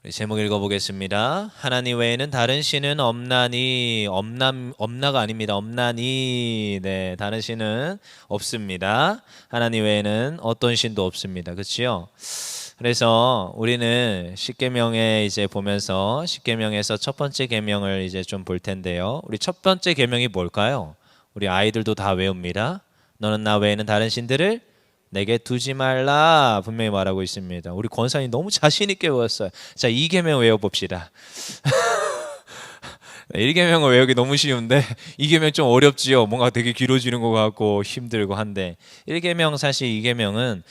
우리 제목 읽어보겠습니다. 하나님 외에는 다른 신은 없나니, 없나가 아닙니다. 없나니, 네, 다른 신은 없습니다. 하나님 외에는 어떤 신도 없습니다. 그렇지요? 그래서 우리는 십계명에 이제 보면서 십계명에서 첫 번째 계명을 이제 좀 볼 텐데요. 우리 첫 번째 계명이 뭘까요? 우리 아이들도 다 외웁니다. 너는 나 외에는 다른 신들을 내게 두지 말라 분명히 말하고 있습니다. 우리 권사님 너무 자신 있게 외웠어요. 자, 2계명 외워봅시다. 1계명을 외우기 너무 쉬운데 2계명 좀 어렵지요. 뭔가 되게 길어지는 것 같고 힘들고 한데 1계명 사실 2계명은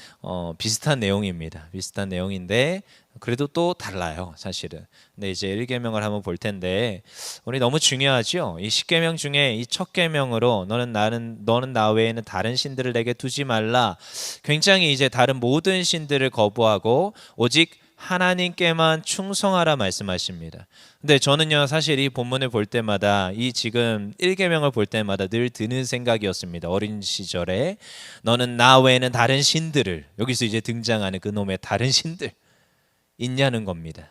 비슷한 내용입니다. 비슷한 내용인데 그래도 또 달라요, 사실은. 근데 이제 1계명을 한번 볼 텐데 우리 너무 중요하죠. 이 10계명 중에 이 첫 계명으로 너는 나 외에는 다른 신들을 내게 두지 말라. 굉장히 이제 다른 모든 신들을 거부하고 오직 하나님께만 충성하라 말씀하십니다. 근데 저는요, 사실 이 본문을 볼 때마다 이 지금 1계명을 볼 때마다 늘 드는 생각이었습니다. 어린 시절에 너는 나 외에는 다른 신들을, 여기서 이제 등장하는 그놈의 다른 신들 있냐는 겁니다.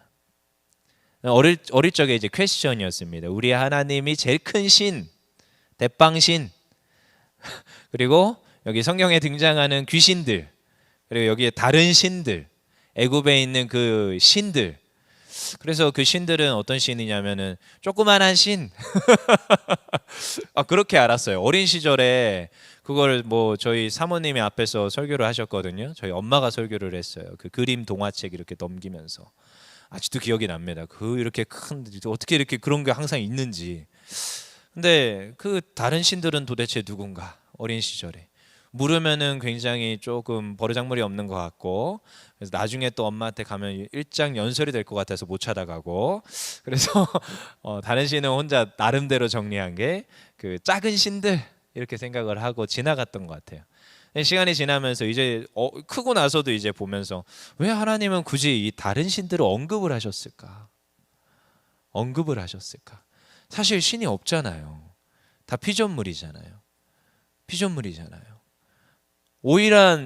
어릴 적에 이제 퀘스천이었습니다. 우리 하나님이 제일 큰 신, 대빵신, 그리고 여기 성경에 등장하는 귀신들, 그리고 여기에 다른 신들, 애굽에 있는 그 신들. 그래서 그 신들은 어떤 신이냐면은 조그만한 신. 그렇게 알았어요. 어린 시절에 그걸 뭐 저희 사모님이 앞에서 설교를 하셨거든요. 저희 엄마가 설교를 했어요. 그 그림 동화책 이렇게 넘기면서 아직도 기억이 납니다. 그 이렇게 큰 어떻게 이렇게 그런 게 항상 있는지. 근데 그 다른 신들은 도대체 누군가? 어린 시절에 물으면은 굉장히 조금 버르장머리 없는 것 같고, 그래서 나중에 또 엄마한테 가면 일장연설이 될 것 같아서 못 찾아가고, 그래서 다른 신은 혼자 나름대로 정리한 게 그 작은 신들 이렇게 생각을 하고 지나갔던 것 같아요. 시간이 지나면서 이제 크고 나서도 이제 보면서 왜 하나님은 굳이 이 다른 신들을 언급을 하셨을까? 언급을 하셨을까? 사실 신이 없잖아요. 다 피조물이잖아요. 피조물이잖아요.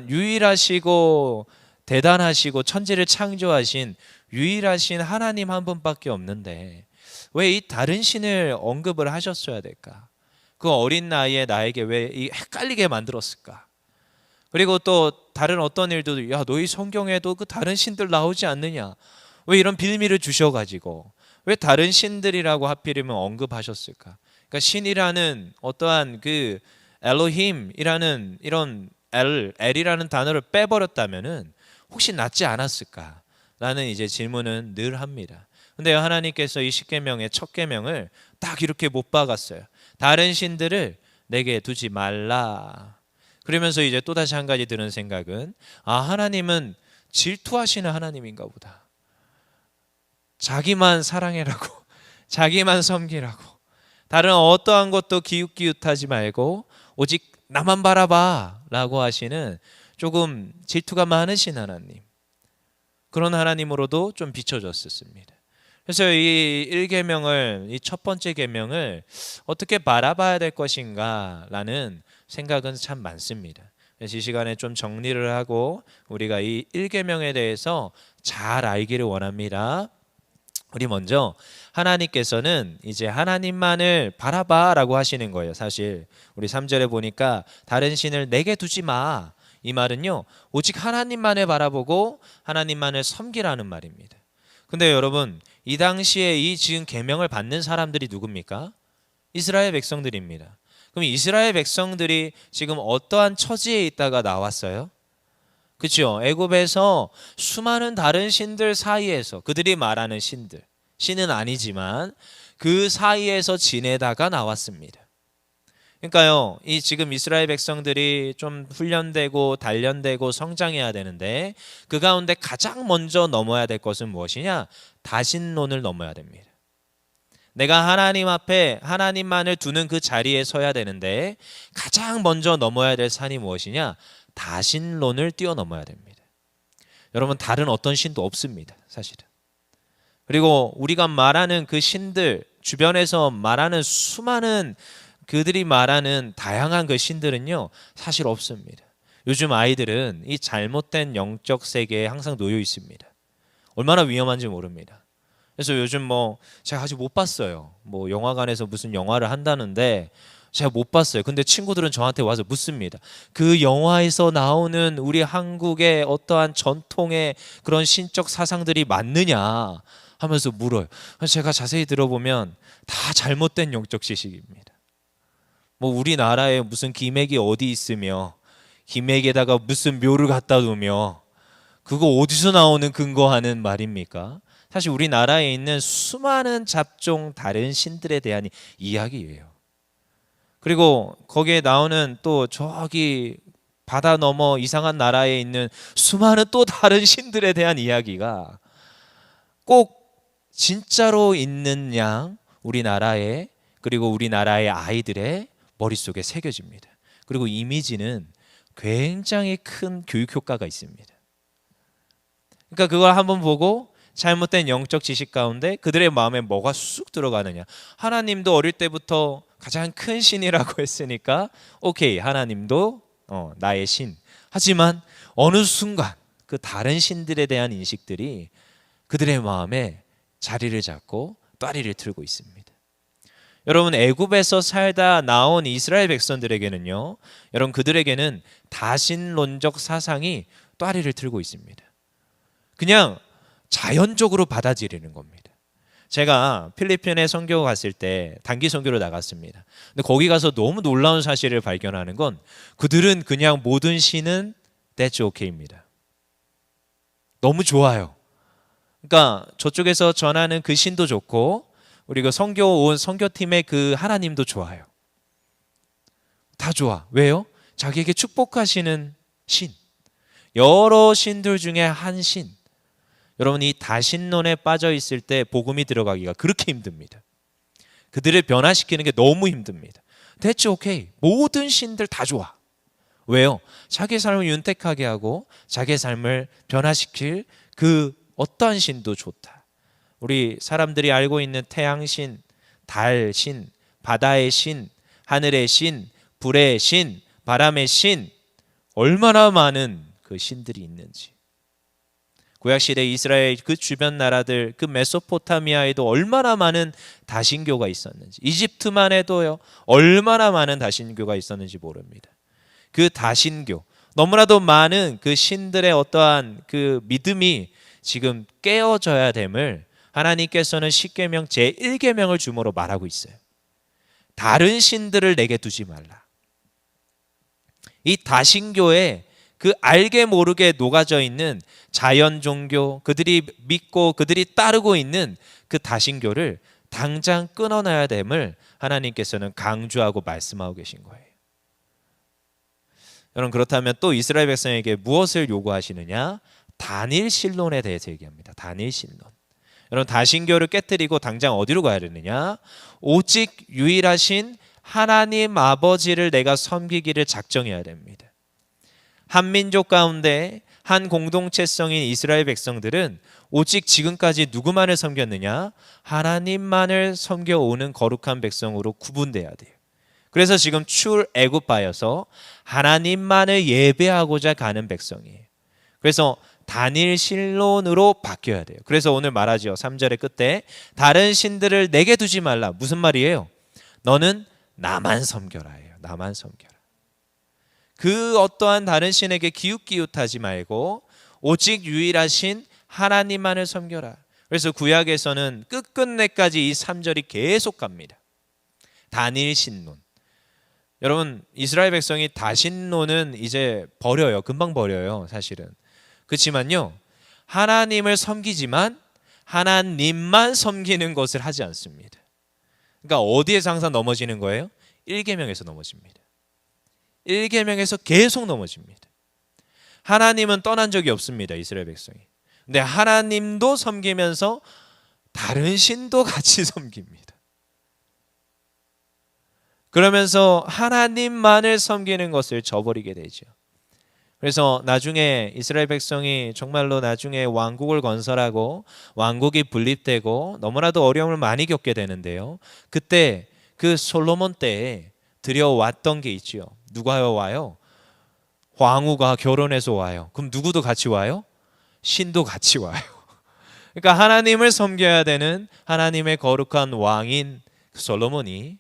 유일하시고 대단하시고 천지를 창조하신 유일하신 하나님 한 분밖에 없는데 왜 이 다른 신을 언급을 하셨어야 될까? 그 어린 나이에 나에게 왜 이 헷갈리게 만들었을까? 그리고 또 다른 어떤 일도 야, 너희 성경에도 그 다른 신들 나오지 않느냐? 왜 이런 빌미를 주셔가지고 왜 다른 신들이라고 하필이면 언급하셨을까? 그러니까 신이라는 어떠한 그 엘로힘이라는 이런 L이라는 단어를 빼버렸다면은 혹시 낫지 않았을까라는 이제 질문은 늘 합니다. 근데 하나님께서 이 십계명의 첫 계명을 딱 이렇게 못 박았어요. 다른 신들을 내게 두지 말라. 그러면서 이제 또 다시 한 가지 드는 생각은 하나님은 질투하시는 하나님인가 보다. 자기만 사랑해라고, 자기만 섬기라고, 다른 어떠한 것도 기웃기웃하지 말고 오직 나만 바라봐 라고 하시는 조금 질투가 많으신 하나님, 그런 하나님으로도 좀 비춰졌었습니다. 그래서 이 1계명을, 이 첫 번째 계명을 어떻게 바라봐야 될 것인가 라는 생각은 참 많습니다. 그래서 이 시간에 좀 정리를 하고 우리가 이 1계명에 대해서 잘 알기를 원합니다. 우리 먼저 하나님께서는 이제 하나님만을 바라봐라고 하시는 거예요. 사실 우리 3절에 보니까 다른 신을 내게 두지 마. 이 말은요, 오직 하나님만을 바라보고 하나님만을 섬기라는 말입니다. 근데 여러분, 이 당시에 이 지금 계명을 받는 사람들이 누굽니까? 이스라엘 백성들입니다. 그럼 이스라엘 백성들이 지금 어떠한 처지에 있다가 나왔어요? 그렇죠. 애굽에서 수많은 다른 신들 사이에서, 그들이 말하는 신들, 신은 아니지만 그 사이에서 지내다가 나왔습니다. 그러니까요, 이 지금 이스라엘 백성들이 좀 훈련되고 단련되고 성장해야 되는데 그 가운데 가장 먼저 넘어야 될 것은 무엇이냐? 다신론을 넘어야 됩니다. 내가 하나님 앞에 하나님만을 두는 그 자리에 서야 되는데 가장 먼저 넘어야 될 산이 무엇이냐? 다신론을 뛰어넘어야 됩니다. 여러분, 다른 어떤 신도 없습니다, 사실은. 그리고 우리가 말하는 그 신들, 주변에서 말하는 수많은 그들이 말하는 다양한 그 신들은요, 사실 없습니다. 요즘 아이들은 이 잘못된 영적 세계에 항상 놓여 있습니다. 얼마나 위험한지 모릅니다. 그래서 요즘 제가 아직 못 봤어요. 영화관에서 무슨 영화를 한다는데 제가 못 봤어요. 근데 친구들은 저한테 와서 묻습니다. 그 영화에서 나오는 우리 한국의 어떠한 전통의 그런 신적 사상들이 맞느냐 하면서 물어요. 그래서 제가 자세히 들어보면 다 잘못된 영적 지식입니다. 우리나라에 무슨 기맥이 어디 있으며 기맥에다가 무슨 묘를 갖다 두며 그거 어디서 나오는 근거하는 말입니까? 사실 우리나라에 있는 수많은 잡종 다른 신들에 대한 이야기예요. 그리고 거기에 나오는 또 저기 바다 너머 이상한 나라에 있는 수많은 또 다른 신들에 대한 이야기가 꼭 진짜로 있는 양 우리나라에, 그리고 우리나라의 아이들의 머릿속에 새겨집니다. 그리고 이미지는 굉장히 큰 교육 효과가 있습니다. 그러니까 그걸 한번 보고 잘못된 영적 지식 가운데 그들의 마음에 뭐가 쑥 들어가느냐. 하나님도 어릴 때부터 가장 큰 신이라고 했으니까 오케이, 하나님도 나의 신. 하지만 어느 순간 그 다른 신들에 대한 인식들이 그들의 마음에 자리를 잡고 따리를 틀고 있습니다. 여러분, 애굽에서 살다 나온 이스라엘 백성들에게는요, 여러분 그들에게는 다신론적 사상이 따리를 틀고 있습니다. 그냥 자연적으로 받아들이는 겁니다. 제가 필리핀에 선교 갔을 때 단기 선교로 나갔습니다. 근데 거기 가서 너무 놀라운 사실을 발견하는 건 그들은 그냥 모든 신은 That's okay입니다. 너무 좋아요. 그러니까 저쪽에서 전하는 그 신도 좋고 우리 그 선교 온 선교팀의 그 하나님도 좋아요. 다 좋아. 왜요? 자기에게 축복하시는 신. 여러 신들 중에 한 신. 여러분, 이 다신론에 빠져 있을 때 복음이 들어가기가 그렇게 힘듭니다. 그들을 변화시키는 게 너무 힘듭니다. That's okay. 모든 신들 다 좋아. 왜요? 자기 삶을 윤택하게 하고 자기 삶을 변화시킬 그 어떠한 신도 좋다. 우리 사람들이 알고 있는 태양신, 달신, 바다의 신, 하늘의 신, 불의 신, 바람의 신, 얼마나 많은 그 신들이 있는지. 구약시대 이스라엘 그 주변 나라들, 그 메소포타미아에도 얼마나 많은 다신교가 있었는지, 이집트만 해도요 얼마나 많은 다신교가 있었는지 모릅니다. 그 다신교, 너무나도 많은 그 신들의 어떠한 그 믿음이 지금 깨어져야 됨을 하나님께서는 십계명 제1계명을 주므로 말하고 있어요. 다른 신들을 내게 두지 말라. 이 다신교에 그 알게 모르게 녹아져 있는 자연 종교, 그들이 믿고 그들이 따르고 있는 그 다신교를 당장 끊어놔야 됨을 하나님께서는 강조하고 말씀하고 계신 거예요. 여러분, 그렇다면 또 이스라엘 백성에게 무엇을 요구하시느냐? 단일신론에 대해서 얘기합니다. 단일신론. 여러분, 다신교를 깨뜨리고 당장 어디로 가야 되느냐? 오직 유일하신 하나님 아버지를 내가 섬기기를 작정해야 됩니다. 한 민족 가운데 한 공동체성인 이스라엘 백성들은 오직 지금까지 누구만을 섬겼느냐? 하나님만을 섬겨오는 거룩한 백성으로 구분돼야 돼요. 그래서 지금 출애굽하여서 하나님만을 예배하고자 가는 백성이에요. 그래서 단일신론으로 바뀌어야 돼요. 그래서 오늘 말하죠. 3절의 끝에 다른 신들을 내게 두지 말라. 무슨 말이에요? 너는 나만 섬겨라예요. 나만 섬겨라. 그 어떠한 다른 신에게 기웃기웃하지 말고 오직 유일하신 하나님만을 섬겨라. 그래서 구약에서는 끝끝내까지 이 3절이 계속 갑니다. 단일신론. 여러분, 이스라엘 백성이 다신론은 이제 버려요. 금방 버려요, 사실은. 그렇지만요, 하나님을 섬기지만 하나님만 섬기는 것을 하지 않습니다. 그러니까 어디에서 항상 넘어지는 거예요? 1계명에서 넘어집니다. 1계명에서 계속 넘어집니다. 하나님은 떠난 적이 없습니다, 이스라엘 백성이. 근데 하나님도 섬기면서 다른 신도 같이 섬깁니다. 그러면서 하나님만을 섬기는 것을 저버리게 되죠. 그래서 나중에 이스라엘 백성이 정말로 나중에 왕국을 건설하고 왕국이 분립되고 너무나도 어려움을 많이 겪게 되는데요. 그때 그 솔로몬 때에 들여왔던 게 있지요. 누가 와요? 황후가 결혼해서 와요. 그럼 누구도 같이 와요? 신도 같이 와요. 그러니까 하나님을 섬겨야 되는 하나님의 거룩한 왕인 솔로몬이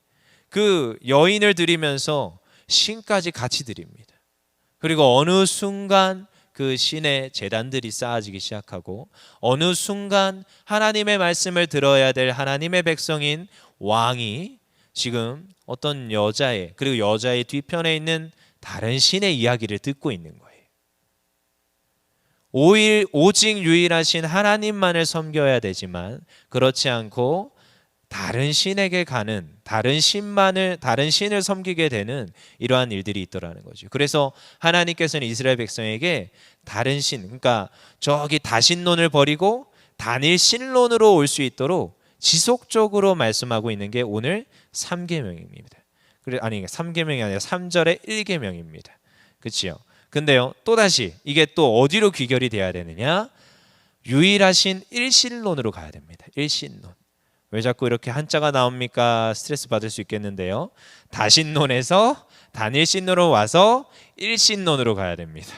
그 여인을 드리면서 신까지 같이 드립니다. 그리고 어느 순간 그 신의 제단들이 쌓아지기 시작하고 어느 순간 하나님의 말씀을 들어야 될 하나님의 백성인 왕이 지금 어떤 여자의, 그리고 여자의 뒤편에 있는 다른 신의 이야기를 듣고 있는 거예요. 오직 유일하신 하나님만을 섬겨야 되지만 그렇지 않고 다른 신에게 가는, 다른 신을 섬기게 되는 이러한 일들이 있더라는 거죠. 그래서 하나님께서는 이스라엘 백성에게 다른 신, 그러니까 저기 다신론을 버리고 단일 신론으로 올 수 있도록 지속적으로 말씀하고 있는 게 오늘 3계명입니다. 아니 3계명이 아니라 3절의 1계명입니다. 그렇죠? 근데요, 또다시 이게 또 어디로 귀결이 돼야 되느냐? 유일하신 일신론으로 가야 됩니다. 일신론. 왜 자꾸 이렇게 한자가 나옵니까? 스트레스 받을 수 있겠는데요. 다신론에서 단일신론으로 와서 일신론으로 가야 됩니다.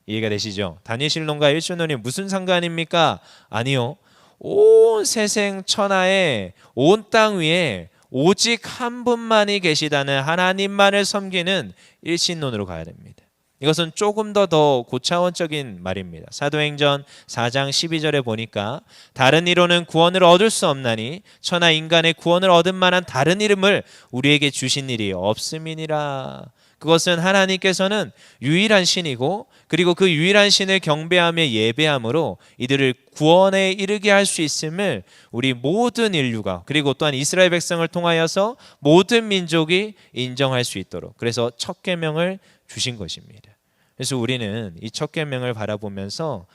이해가 되시죠? 단일신론과 일신론이 무슨 상관입니까? 아니요. 온 세상 천하에 온 땅 위에 오직 한 분만이 계시다는 하나님만을 섬기는 일신론으로 가야 됩니다. 이것은 조금 더 고차원적인 말입니다. 사도행전 4장 12절에 보니까 다른 이로는 구원을 얻을 수 없나니 천하 인간의 구원을 얻을 만한 다른 이름을 우리에게 주신 일이 없음이니라. 그것은 하나님께서는 유일한 신이고 그리고 그 유일한 신을 경배하며 예배함으로 이들을 구원에 이르게 할 수 있음을 우리 모든 인류가 그리고 또한 이스라엘 백성을 통하여서 모든 민족이 인정할 수 있도록 그래서 첫 계명을 주신 것입니다. 그래서 우리는 이 첫 계명을 바라보면서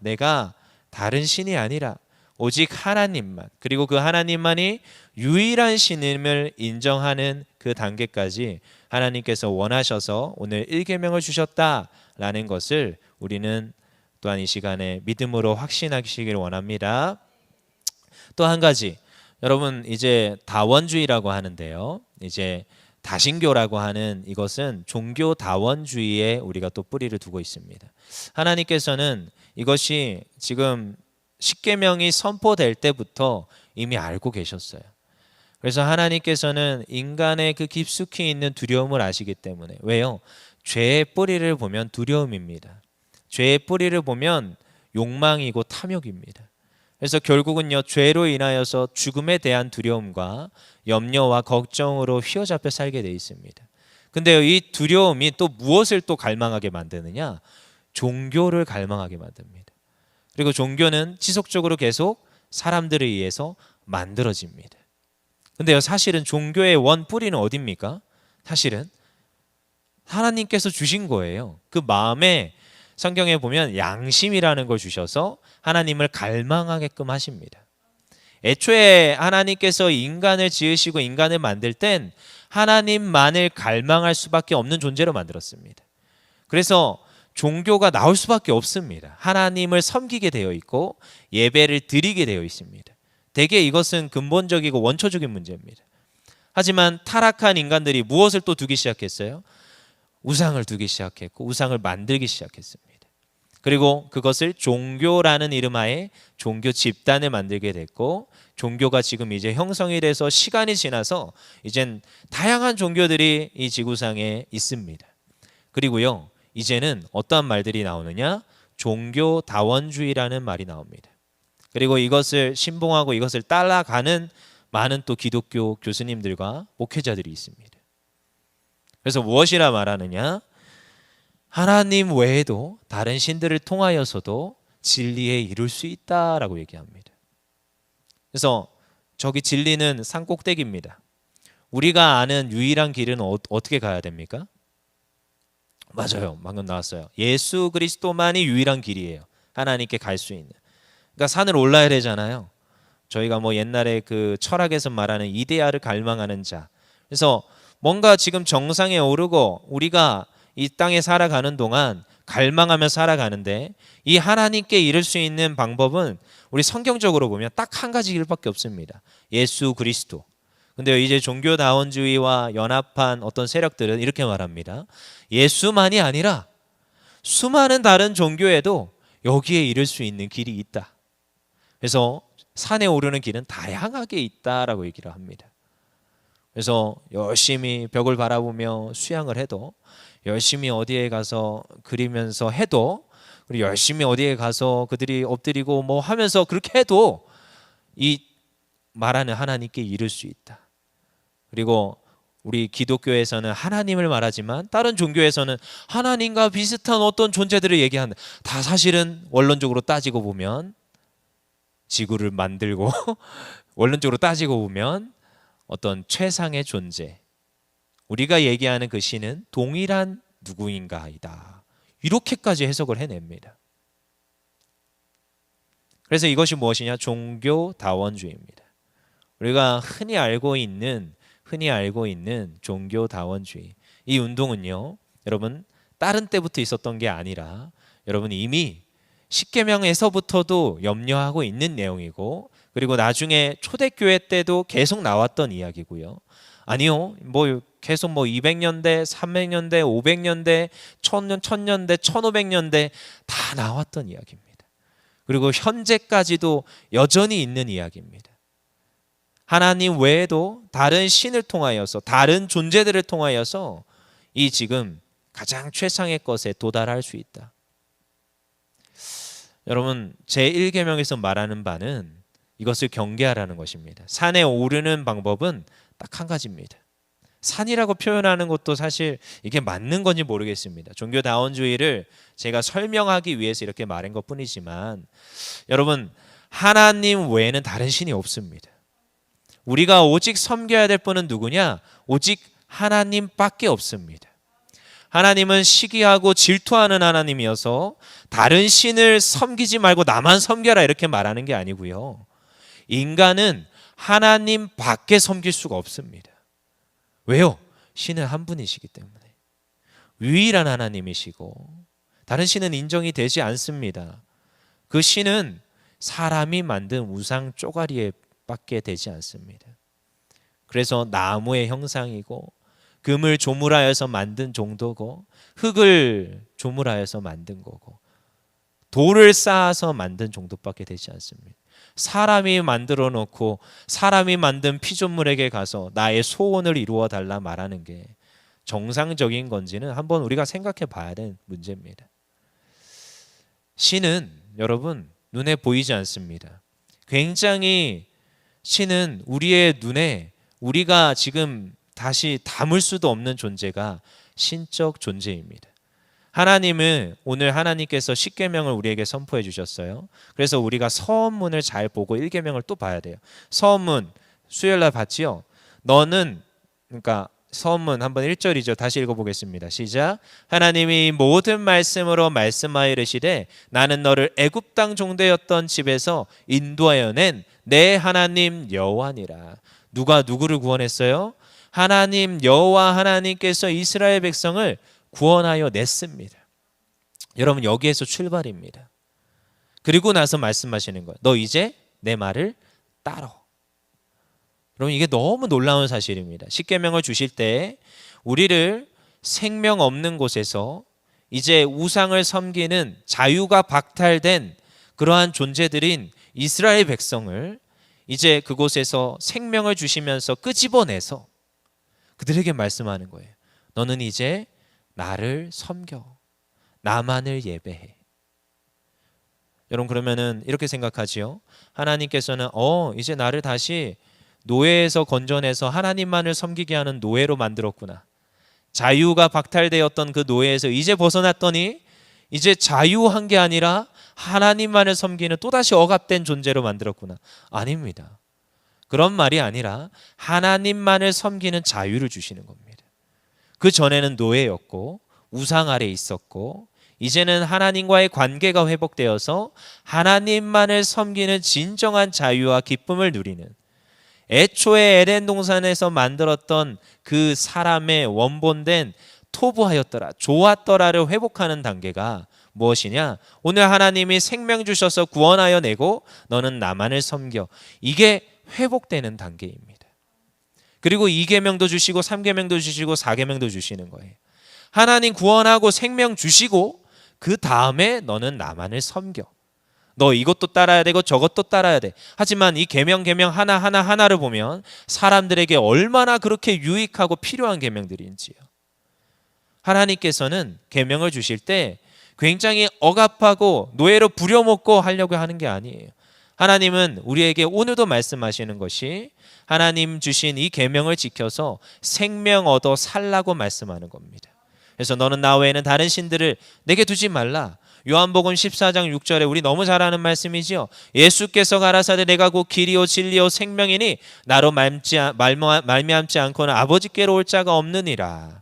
내가 다른 신이 아니라 오직 하나님만 그리고 그 하나님만이 유일한 신임을 인정하는 그 단계까지 하나님께서 원하셔서 오늘 1계명을 주셨다라는 것을 우리는 또한 이 시간에 믿음으로 확신하시길 원합니다. 또 한 가지, 여러분 이제 다원주의라고 하는데요. 이제 다신교라고 하는 이것은 종교 다원주의에 우리가 또 뿌리를 두고 있습니다. 하나님께서는 이것이 지금 십계명이 선포될 때부터 이미 알고 계셨어요. 그래서 하나님께서는 인간의 그 깊숙이 있는 두려움을 아시기 때문에 왜요? 죄의 뿌리를 보면 두려움입니다. 죄의 뿌리를 보면 욕망이고 탐욕입니다. 그래서 결국은요 죄로 인하여서 죽음에 대한 두려움과 염려와 걱정으로 휘어잡혀 살게 돼 있습니다. 근데요 이 두려움이 또 무엇을 또 갈망하게 만드느냐? 종교를 갈망하게 만듭니다. 그리고 종교는 지속적으로 계속 사람들에 의해서 만들어집니다. 근데요 사실은 종교의 원 뿌리는 어디입니까? 사실은 하나님께서 주신 거예요. 그 마음에 성경에 보면 양심이라는 걸 주셔서 하나님을 갈망하게끔 하십니다. 애초에 하나님께서 인간을 지으시고 인간을 만들 땐 하나님만을 갈망할 수밖에 없는 존재로 만들었습니다. 그래서 종교가 나올 수밖에 없습니다. 하나님을 섬기게 되어 있고 예배를 드리게 되어 있습니다. 대개 이것은 근본적이고 원초적인 문제입니다. 하지만 타락한 인간들이 무엇을 또 두기 시작했어요? 우상을 두기 시작했고 우상을 만들기 시작했습니다. 그리고 그것을 종교라는 이름하에 종교 집단을 만들게 됐고 종교가 지금 이제 형성이 돼서 시간이 지나서 이젠 다양한 종교들이 이 지구상에 있습니다. 그리고요 이제는 어떠한 말들이 나오느냐? 종교다원주의라는 말이 나옵니다. 그리고 이것을 신봉하고 이것을 따라가는 많은 또 기독교 교수님들과 목회자들이 있습니다. 그래서 무엇이라 말하느냐? 하나님 외에도 다른 신들을 통하여서도 진리에 이룰 수 있다라고 얘기합니다. 그래서 저기 진리는 산 꼭대기입니다. 우리가 아는 유일한 길은 어떻게 가야 됩니까? 맞아요. 방금 나왔어요. 예수 그리스도만이 유일한 길이에요. 하나님께 갈 수 있는. 그러니까 산을 올라야 되잖아요. 저희가 뭐 옛날에 그 철학에서 말하는 이데아를 갈망하는 자. 그래서 뭔가 지금 정상에 오르고 우리가 이 땅에 살아가는 동안 갈망하며 살아가는데 이 하나님께 이를 수 있는 방법은 우리 성경적으로 보면 딱 한 가지 길밖에 없습니다. 예수 그리스도. 근데 이제 종교다원주의와 연합한 어떤 세력들은 이렇게 말합니다. 예수만이 아니라 수많은 다른 종교에도 여기에 이를 수 있는 길이 있다. 그래서 산에 오르는 길은 다양하게 있다라고 얘기를 합니다. 그래서 열심히 벽을 바라보며 수양을 해도, 열심히 어디에 가서 그리면서 해도, 그리고 열심히 어디에 가서 그들이 엎드리고 뭐 하면서 그렇게 해도 이 말하는 하나님께 이를 수 있다. 그리고 우리 기독교에서는 하나님을 말하지만 다른 종교에서는 하나님과 비슷한 어떤 존재들을 얘기한다. 다 사실은 원론적으로 따지고 보면 지구를 만들고 원론적으로 따지고 보면 어떤 최상의 존재, 우리가 얘기하는 그 신은 동일한 누구인가이다. 이렇게까지 해석을 해냅니다. 그래서 이것이 무엇이냐? 종교다원주의입니다. 우리가 흔히 알고 있는 종교다원주의, 이 운동은요, 여러분 다른 때부터 있었던 게 아니라 여러분 이미 십계명에서부터도 염려하고 있는 내용이고, 그리고 나중에 초대교회 때도 계속 나왔던 이야기고요. 아니요, 뭐 계속 뭐 200년대, 300년대, 500년대, 1000년대, 1500년대 다 나왔던 이야기입니다. 그리고 현재까지도 여전히 있는 이야기입니다. 하나님 외에도 다른 신을 통하여서, 다른 존재들을 통하여서 이 지금 가장 최상의 것에 도달할 수 있다. 여러분, 제1계명에서 말하는 바는 이것을 경계하라는 것입니다. 산에 오르는 방법은 딱 한 가지입니다. 산이라고 표현하는 것도 사실 이게 맞는 건지 모르겠습니다. 종교다원주의를 제가 설명하기 위해서 이렇게 말한 것뿐이지만, 여러분 하나님 외에는 다른 신이 없습니다. 우리가 오직 섬겨야 될 분은 누구냐? 오직 하나님밖에 없습니다. 하나님은 시기하고 질투하는 하나님이어서 다른 신을 섬기지 말고 나만 섬겨라 이렇게 말하는 게 아니고요. 인간은 하나님밖에 섬길 수가 없습니다. 왜요? 신은 한 분이시기 때문에. 유일한 하나님이시고 다른 신은 인정이 되지 않습니다. 그 신은 사람이 만든 우상 쪼가리에 밖에 되지 않습니다. 그래서 나무의 형상이고 금을 조물하여서 만든 정도고, 흙을 조물하여서 만든 거고, 돌을 쌓아서 만든 정도밖에 되지 않습니다. 사람이 만들어 놓고 사람이 만든 피조물에게 가서 나의 소원을 이루어 달라 말하는 게 정상적인 건지는 한번 우리가 생각해 봐야 되는 문제입니다. 신은 여러분 눈에 보이지 않습니다. 굉장히 신은 우리의 눈에 우리가 지금 다시 담을 수도 없는 존재가 신적 존재입니다. 하나님은 오늘 하나님께서 십계명을 우리에게 선포해 주셨어요. 그래서 우리가 서원문을 잘 보고 1계명을 또 봐야 돼요. 서원문 수요일날 봤지요? 너는, 그러니까 서원문 한번 1절이죠. 다시 읽어보겠습니다. 시작. 하나님이 모든 말씀으로 말씀하여 이르시되 나는 너를 애굽 땅 종되었던 집에서 인도하여 낸 내 하나님 여호와니라. 누가 누구를 구원했어요? 하나님 여호와 하나님께서 이스라엘 백성을 구원하여 냈습니다. 여러분 여기에서 출발입니다. 그리고 나서 말씀하시는 거예요. 너 이제 내 말을 따라. 여러분 이게 너무 놀라운 사실입니다. 십계명을 주실 때 우리를 생명 없는 곳에서 이제 우상을 섬기는 자유가 박탈된 그러한 존재들인 이스라엘 백성을 이제 그곳에서 생명을 주시면서 끄집어내서 그들에게 말씀하는 거예요. 너는 이제 나를 섬겨. 나만을 예배해. 여러분 그러면은 이렇게 생각하지요. 하나님께서는 이제 나를 다시 노예에서 건져내서 하나님만을 섬기게 하는 노예로 만들었구나. 자유가 박탈되었던 그 노예에서 이제 벗어났더니 이제 자유한 게 아니라 하나님만을 섬기는 또다시 억압된 존재로 만들었구나. 아닙니다. 그런 말이 아니라 하나님만을 섬기는 자유를 주시는 겁니다. 그 전에는 노예였고 우상 아래 있었고 이제는 하나님과의 관계가 회복되어서 하나님만을 섬기는 진정한 자유와 기쁨을 누리는, 애초에 에덴 동산에서 만들었던 그 사람의 원본된 토부하였더라, 좋았더라를 회복하는 단계가 무엇이냐? 오늘 하나님이 생명 주셔서 구원하여 내고 너는 나만을 섬겨. 이게 회복되는 단계입니다. 그리고 2계명도 주시고 3계명도 주시고 4계명도 주시는 거예요. 하나님 구원하고 생명 주시고 그 다음에 너는 나만을 섬겨. 너 이것도 따라야 되고 저것도 따라야 돼. 하지만 이 계명 하나를 보면 사람들에게 얼마나 그렇게 유익하고 필요한 계명들인지요. 하나님께서는 계명을 주실 때 굉장히 억압하고 노예로 부려먹고 하려고 하는 게 아니에요. 하나님은 우리에게 오늘도 말씀하시는 것이 하나님 주신 이 계명을 지켜서 생명 얻어 살라고 말씀하는 겁니다. 그래서 너는 나 외에는 다른 신들을 내게 두지 말라. 요한복음 14장 6절에 우리 너무 잘 아는 말씀이지요. 예수께서 가라사대 내가 곧 길이요 진리요 생명이니 나로 말미암지 않고는 아버지께로 올 자가 없느니라.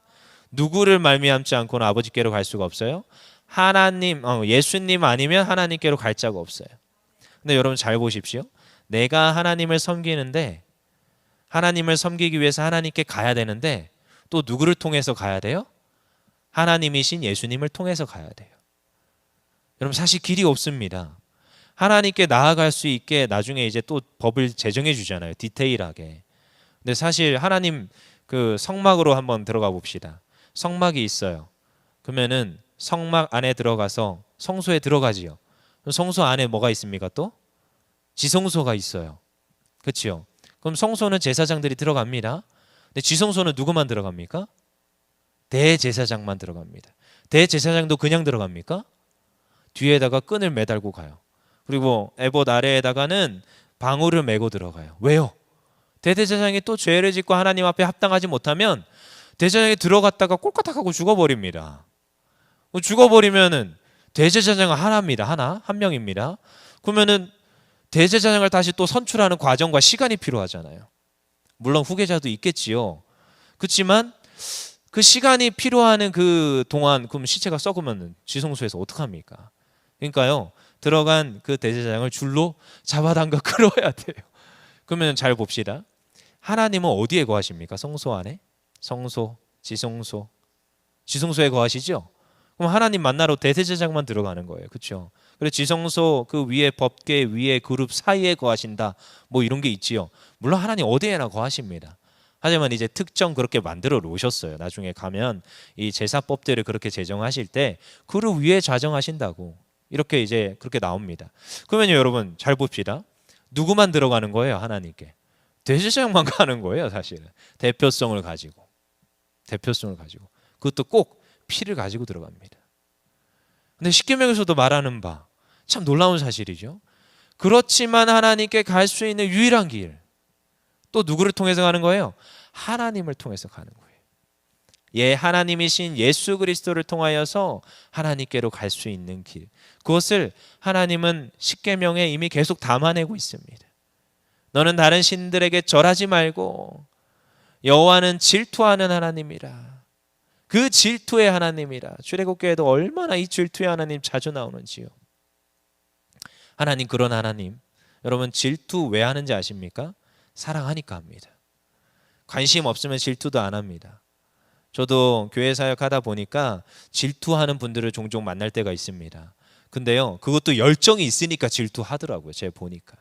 누구를 말미암지 않고는 아버지께로 갈 수가 없어요? 하나님, 예수님 아니면 하나님께로 갈 자가 없어요. 근데 여러분 잘 보십시오. 내가 하나님을 섬기는데 하나님을 섬기기 위해서 하나님께 가야 되는데 또 누구를 통해서 가야 돼요? 하나님이신 예수님을 통해서 가야 돼요. 여러분 사실 길이 없습니다. 하나님께 나아갈 수 있게 나중에 이제 또 법을 제정해 주잖아요. 디테일하게. 근데 사실 하나님 그 성막으로 한번 들어가 봅시다. 성막이 있어요. 그러면은 성막 안에 들어가서 성소에 들어가지요. 성소 안에 뭐가 있습니까? 또 지성소가 있어요. 그렇죠? 그럼 성소는 제사장들이 들어갑니다. 근데 지성소는 누구만 들어갑니까? 대제사장만 들어갑니다. 대제사장도 그냥 들어갑니까? 뒤에다가 끈을 매달고 가요. 그리고 에봇 아래에다가는 방울을 메고 들어가요. 왜요? 대제사장이 또 죄를 짓고 하나님 앞에 합당하지 못하면 대제사장이 들어갔다가 꼴까닥하고 죽어버립니다. 죽어버리면은 대제사장은 하나입니다. 한 명입니다. 그러면은 대제사장을 다시 또 선출하는 과정과 시간이 필요하잖아요. 물론 후계자도 있겠지요. 그렇지만 그 시간이 필요한 그 동안 그럼 시체가 썩으면 지성소에서 어떡합니까? 그러니까요. 들어간 그 대제사장을 줄로 잡아당겨 끌어야 돼요. 그러면 잘 봅시다. 하나님은 어디에 거하십니까? 성소 안에? 성소, 지성소. 지성소에 거하시죠? 그럼 하나님 만나러 대제사장만 들어가는 거예요. 그렇죠? 그래서 지성소 그 위에 법궤 위에 그룹 사이에 거하신다. 뭐 이런 게 있지요. 물론 하나님 어디에나 거하십니다. 하지만 이제 특정 그렇게 만들어 놓으셨어요. 나중에 가면 이 제사법들을 그렇게 제정하실 때 그룹 위에 좌정하신다고 이렇게 이제 그렇게 나옵니다. 그러면요 여러분 잘 봅시다. 누구만 들어가는 거예요? 하나님께. 대제사장만 가는 거예요. 사실은 대표성을 가지고 그것도 꼭 피를 가지고 들어갑니다. 근데 십계명에서도 말하는 바 참 놀라운 사실이죠. 그렇지만 하나님께 갈 수 있는 유일한 길 또 누구를 통해서 가는 거예요? 하나님을 통해서 가는 거예요. 하나님이신 예수 그리스도를 통하여서 하나님께로 갈 수 있는 길. 그것을 하나님은 십계명에 이미 계속 담아내고 있습니다. 너는 다른 신들에게 절하지 말고 여호와는 질투하는 하나님이라. 그 질투의 하나님이라. 출애굽기에도 얼마나 이 질투의 하나님 자주 나오는지요. 하나님 그런 하나님. 여러분 질투 왜 하는지 아십니까? 사랑하니까 합니다. 관심 없으면 질투도 안 합니다. 저도 교회 사역하다 보니까 질투하는 분들을 종종 만날 때가 있습니다. 근데요 그것도 열정이 있으니까 질투하더라고요. 제가 보니까.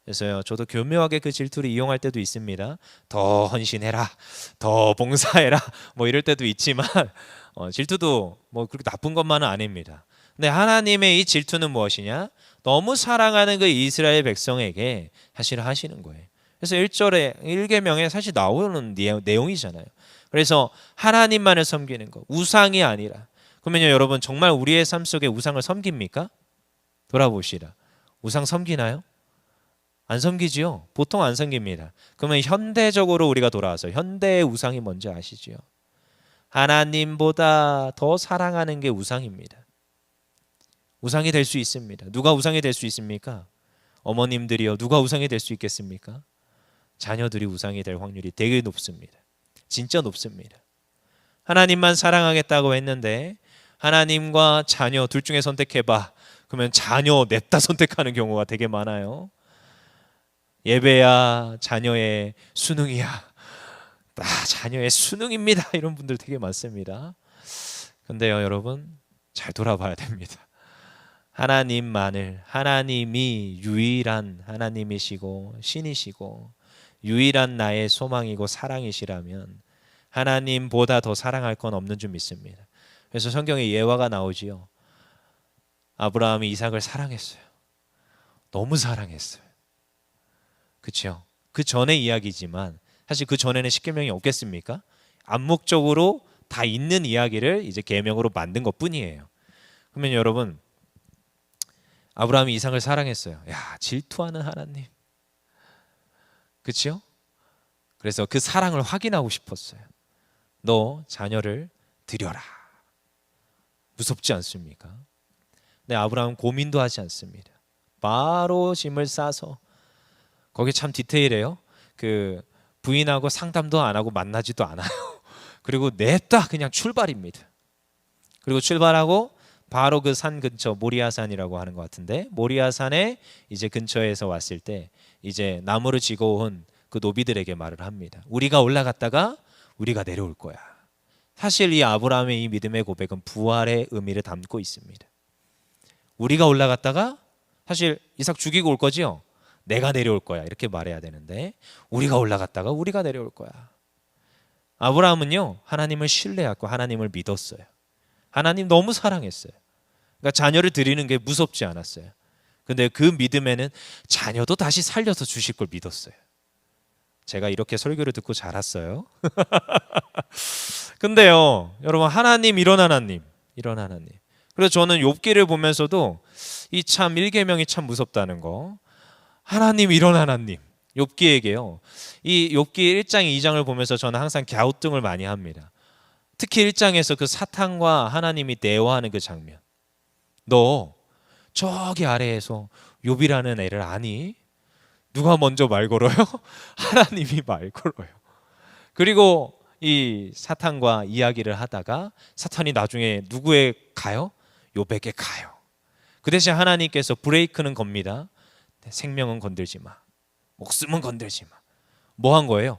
그래서요 저도 교묘하게 그 질투를 이용할 때도 있습니다. 더 헌신해라, 더 봉사해라 뭐 이럴 때도 있지만 질투도 뭐 그렇게 나쁜 것만은 아닙니다. 근데 하나님의 이 질투는 무엇이냐? 너무 사랑하는 그 이스라엘 백성에게 사실 하시는 거예요. 그래서 1절에 1계명에 사실 나오는 내용이잖아요. 그래서 하나님만을 섬기는 것, 우상이 아니라. 그러면요 여러분 정말 우리의 삶 속에 우상을 섬깁니까? 돌아보시라. 우상 섬기나요? 안 섬기지요. 보통 안 섬깁니다. 그러면 현대적으로 우리가 돌아와서 현대의 우상이 뭔지 아시지요? 하나님보다 더 사랑하는 게 우상입니다. 우상이 될 수 있습니다. 누가 우상이 될 수 있습니까? 어머님들이요. 누가 우상이 될 수 있겠습니까? 자녀들이 우상이 될 확률이 되게 높습니다. 진짜 높습니다. 하나님만 사랑하겠다고 했는데 하나님과 자녀 둘 중에 선택해봐. 그러면 자녀 냅다 선택하는 경우가 되게 많아요. 예배야 자녀의 수능이야. 자녀의 수능입니다. 이런 분들 되게 많습니다. 근데요 여러분 잘 돌아봐야 됩니다. 하나님이 유일한 하나님이시고 신이시고 유일한 나의 소망이고 사랑이시라면 하나님보다 더 사랑할 건 없는 줄 믿습니다. 그래서 성경에 예화가 나오지요. 아브라함이 이삭을 사랑했어요. 너무 사랑했어요. 그렇죠? 그 전의 이야기지만 사실 그 전에는 십계명이 없겠습니까? 암묵적으로 다 있는 이야기를 이제 계명으로 만든 것뿐이에요. 그러면 여러분, 아브라함이 이삭을 사랑했어요. 야, 질투하는 하나님. 그렇죠? 그래서 그 사랑을 확인하고 싶었어요. 너 자녀를 드려라. 무섭지 않습니까? 근데 아브라함은 고민도 하지 않습니다. 바로 짐을 싸서, 거기 참 디테일해요. 그 부인하고 상담도 안 하고 만나지도 않아요. 그리고 냅다 그냥 출발입니다. 그리고 출발하고 바로 그 산 근처, 모리아산이라고 하는 것 같은데, 모리아산에 이제 근처에서 왔을 때 이제 나무를 지고 온 그 노비들에게 말을 합니다. 우리가 올라갔다가 우리가 내려올 거야. 사실 이 아브라함의 이 믿음의 고백은 부활의 의미를 담고 있습니다. 우리가 올라갔다가, 사실 이삭 죽이고 올 거지요. 내가 내려올 거야 이렇게 말해야 되는데, 우리가 올라갔다가 우리가 내려올 거야. 아브라함은요, 하나님을 신뢰하고 하나님을 믿었어요. 하나님 너무 사랑했어요. 그러니까 자녀를 드리는 게 무섭지 않았어요. 근데 그 믿음에는 자녀도 다시 살려서 주실 걸 믿었어요. 제가 이렇게 설교를 듣고 자랐어요. 근데요, 여러분, 하나님 이런 하나님, 이런 하나님. 그래서 저는 욥기를 보면서도 이 참 일계명이 참 무섭다는 거. 하나님 이런 하나님. 욥기에게요. 이 욥기 1장 2장을 보면서 저는 항상 갸우뚱을 많이 합니다. 특히 1장에서 그 사탄과 하나님이 대화하는 그 장면. 너 저기 아래에서 욥이라는 애를 아니? 누가 먼저 말 걸어요? 하나님이 말 걸어요. 그리고 이 사탄과 이야기를 하다가 사탄이 나중에 누구에 가요? 욥에게 가요. 그 대신 하나님께서 브레이크는 겁니다. 생명은 건들지 마. 목숨은 건들지 마. 뭐 한 거예요?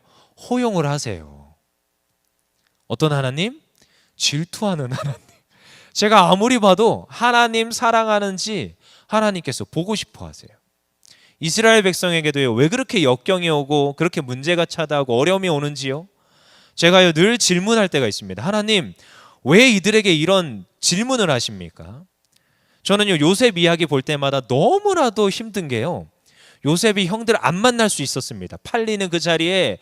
호용을 하세요. 어떤 하나님? 질투하는 하나님. 제가 아무리 봐도 하나님 사랑하는지 하나님께서 보고 싶어 하세요. 이스라엘 백성에게도요, 왜 그렇게 역경이 오고 그렇게 문제가 차다하고 어려움이 오는지요? 제가요, 늘 질문할 때가 있습니다. 하나님, 왜 이들에게 이런 질문을 하십니까? 저는요, 요셉 이야기 볼 때마다 너무나도 힘든 게요, 요셉이 형들 안 만날 수 있었습니다. 팔리는 그 자리에